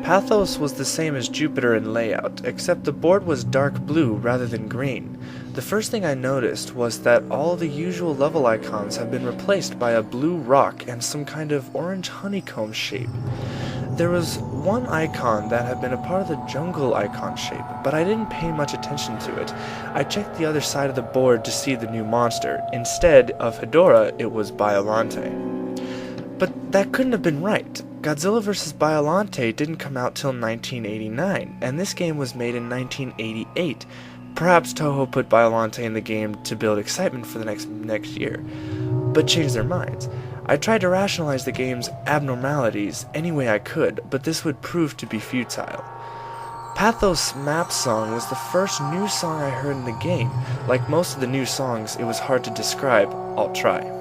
Pathos was the same as Jupiter in layout, except the board was dark blue rather than green. The first thing I noticed was that all the usual level icons have been replaced by a blue rock and some kind of orange honeycomb shape. There was one icon that had been a part of the jungle icon shape, but I didn't pay much attention to it. I checked the other side of the board to see the new monster. Instead of Hedorah, it was Biollante. But that couldn't have been right. Godzilla vs. Biollante didn't come out till 1989, and this game was made in 1988. Perhaps Toho put Biollante in the game to build excitement for the next year, but changed their minds. I tried to rationalize the game's abnormalities any way I could, but this would prove to be futile. Pathos' map song was the first new song I heard in the game. Like most of the new songs, it was hard to describe. I'll try.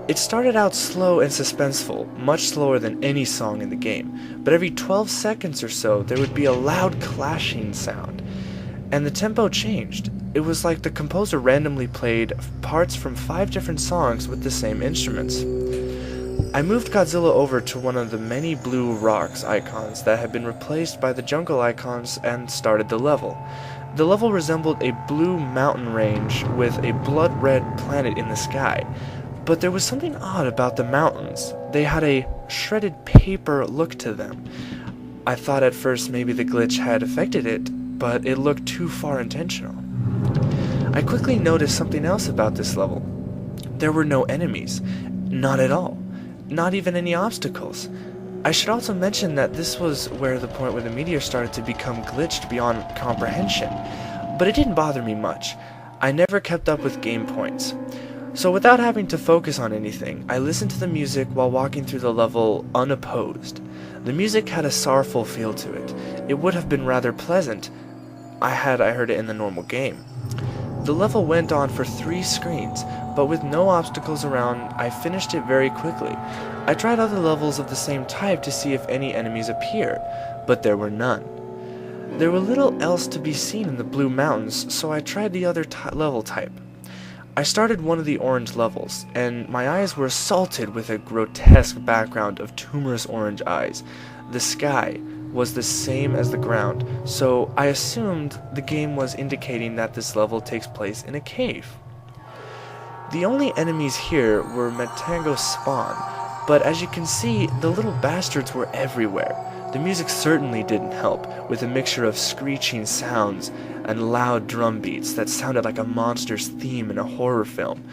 It started out slow and suspenseful, much slower than any song in the game, but every 12 seconds or so there would be a loud clashing sound, and the tempo changed. It was like the composer randomly played parts from 5 different songs with the same instruments. I moved Godzilla over to one of the many blue rocks icons that had been replaced by the jungle icons and started the level. The level resembled a blue mountain range with a blood-red planet in the sky. But there was something odd about the mountains. They had a shredded paper look to them. I thought at first maybe the glitch had affected it, but it looked too far intentional. I quickly noticed something else about this level. There were no enemies. Not at all. Not even any obstacles. I should also mention that this was where the point where the meteor started to become glitched beyond comprehension. But it didn't bother me much. I never kept up with game points. So without having to focus on anything, I listened to the music while walking through the level unopposed. The music had a sorrowful feel to it. It would have been rather pleasant had I heard it in the normal game. The level went on for 3 screens, but with no obstacles around, I finished it very quickly. I tried other levels of the same type to see if any enemies appeared, but there were none. There were little else to be seen in the Blue Mountains, so I tried the other level type. I started one of the orange levels, and my eyes were assaulted with a grotesque background of tumorous orange eyes. The sky was the same as the ground, so I assumed the game was indicating that this level takes place in a cave. The only enemies here were Metango spawn, but as you can see, the little bastards were everywhere. The music certainly didn't help, with a mixture of screeching sounds and loud drum beats that sounded like a monster's theme in a horror film.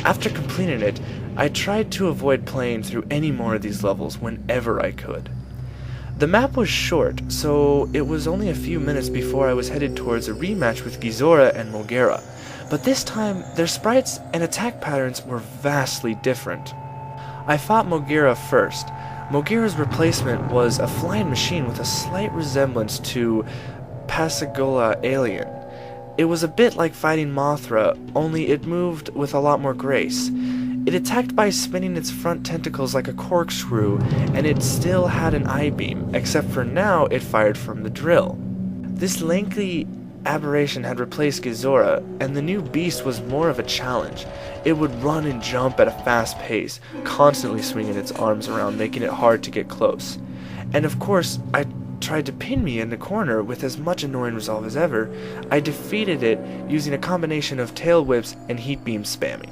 After completing it, I tried to avoid playing through any more of these levels whenever I could. The map was short, so it was only a few minutes before I was headed towards a rematch with Ghidorah and Mogera, but this time their sprites and attack patterns were vastly different. I fought Mogera first. Mogera's replacement was a flying machine with a slight resemblance to Pasigola Alien. It was a bit like fighting Mothra, only it moved with a lot more grace. It attacked by spinning its front tentacles like a corkscrew, and it still had an I-beam, except for now it fired from the drill. This lengthy aberration had replaced Ghidorah, and the new beast was more of a challenge. It would run and jump at a fast pace, constantly swinging its arms around, making it hard to get close. And of course, I tried to pin me in the corner with as much annoying resolve as ever. I defeated it using a combination of tail whips and heat beam spamming.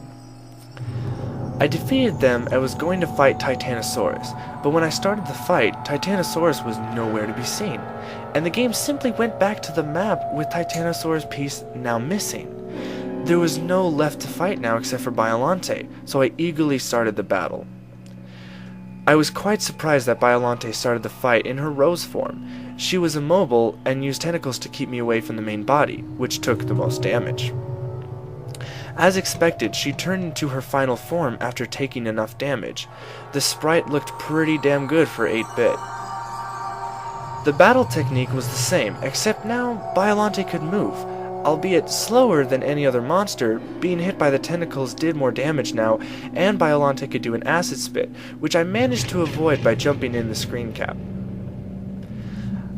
I defeated them and was going to fight Titanosaurus, but when I started the fight, Titanosaurus was nowhere to be seen, and the game simply went back to the map with Titanosaurus' piece now missing. There was no left to fight now except for Biollante, so I eagerly started the battle. I was quite surprised that Biollante started the fight in her rose form. She was immobile and used tentacles to keep me away from the main body, which took the most damage. As expected, she turned into her final form after taking enough damage. The sprite looked pretty damn good for 8-bit. The battle technique was the same, except now Biollante could move. Albeit slower than any other monster, being hit by the tentacles did more damage now, and Biollante could do an acid spit, which I managed to avoid by jumping in the screen cap.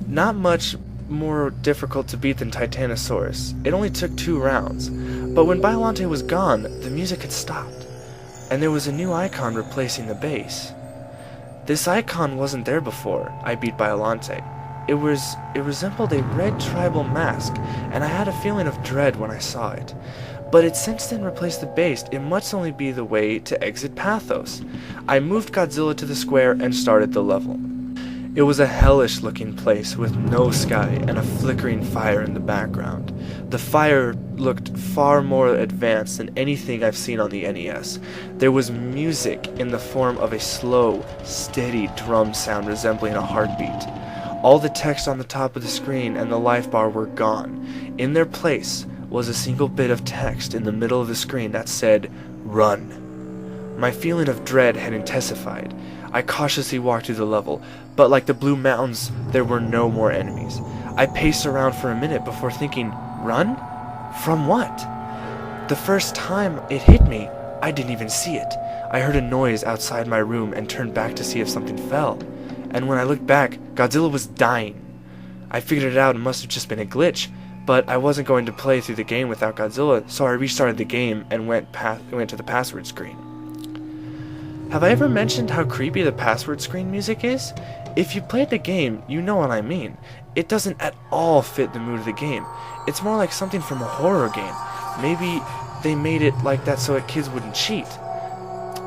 Not much more difficult to beat than Titanosaurus. It only took 2 rounds. But when Biollante was gone, the music had stopped, and there was a new icon replacing the bass. This icon wasn't there before I beat Biolante. It resembled a red tribal mask, and I had a feeling of dread when I saw it. But it since then replaced the base. It must only be the way to exit Pathos. I moved Godzilla to the square and started the level. It was a hellish looking place with no sky and a flickering fire in the background. The fire looked far more advanced than anything I've seen on the NES. There was music in the form of a slow, steady drum sound resembling a heartbeat. All the text on the top of the screen and the life bar were gone. In their place was a single bit of text in the middle of the screen that said, "Run." My feeling of dread had intensified. I cautiously walked through the level, but like the Blue Mountains, there were no more enemies. I paced around for a minute before thinking, run? From what? The first time it hit me, I didn't even see it. I heard a noise outside my room and turned back to see if something fell. And when I looked back, Godzilla was dying. I figured it out. It must have just been a glitch, but I wasn't going to play through the game without Godzilla, so I restarted the game and went to the password screen. Have I ever mentioned how creepy the password screen music is? If you played the game, you know what I mean. It doesn't at all fit the mood of the game. It's more like something from a horror game. Maybe they made it like that so that kids wouldn't cheat.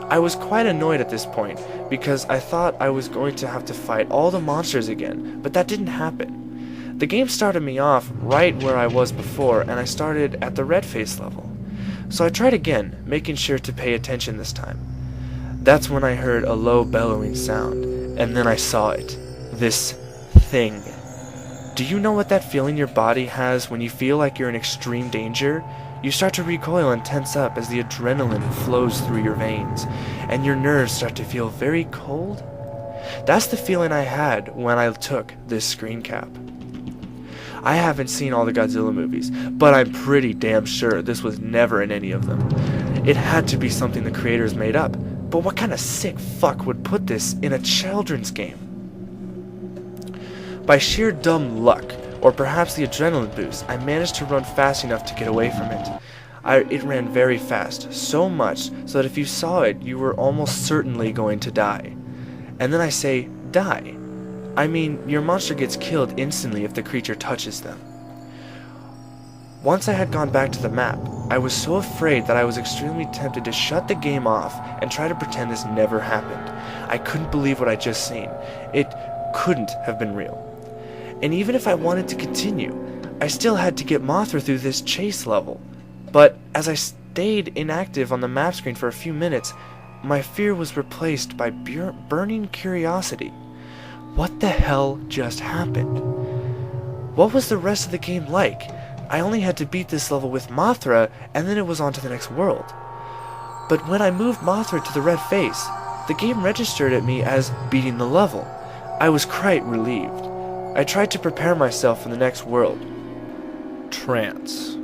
I was quite annoyed at this point, because I thought I was going to have to fight all the monsters again, but that didn't happen. The game started me off right where I was before, and I started at the red face level. So I tried again, making sure to pay attention this time. That's when I heard a low bellowing sound, and then I saw it. This thing. Do you know what that feeling your body has when you feel like you're in extreme danger? You start to recoil and tense up as the adrenaline flows through your veins, and your nerves start to feel very cold. That's the feeling I had when I took this screen cap. I haven't seen all the Godzilla movies, but I'm pretty damn sure this was never in any of them. It had to be something the creators made up, but what kind of sick fuck would put this in a children's game? By sheer dumb luck, or perhaps the adrenaline boost, I managed to run fast enough to get away from it. It ran very fast, so much so that if you saw it, you were almost certainly going to die. And then I say, die. I mean, your monster gets killed instantly if the creature touches them. Once I had gone back to the map, I was so afraid that I was extremely tempted to shut the game off and try to pretend this never happened. I couldn't believe what I'd just seen. It couldn't have been real. And even if I wanted to continue, I still had to get Mothra through this chase level. But as I stayed inactive on the map screen for a few minutes, my fear was replaced by burning curiosity. What the hell just happened? What was the rest of the game like? I only had to beat this level with Mothra, and then it was on to the next world. But when I moved Mothra to the red face, the game registered at me as beating the level. I was quite relieved. I tried to prepare myself for the next world. Trance.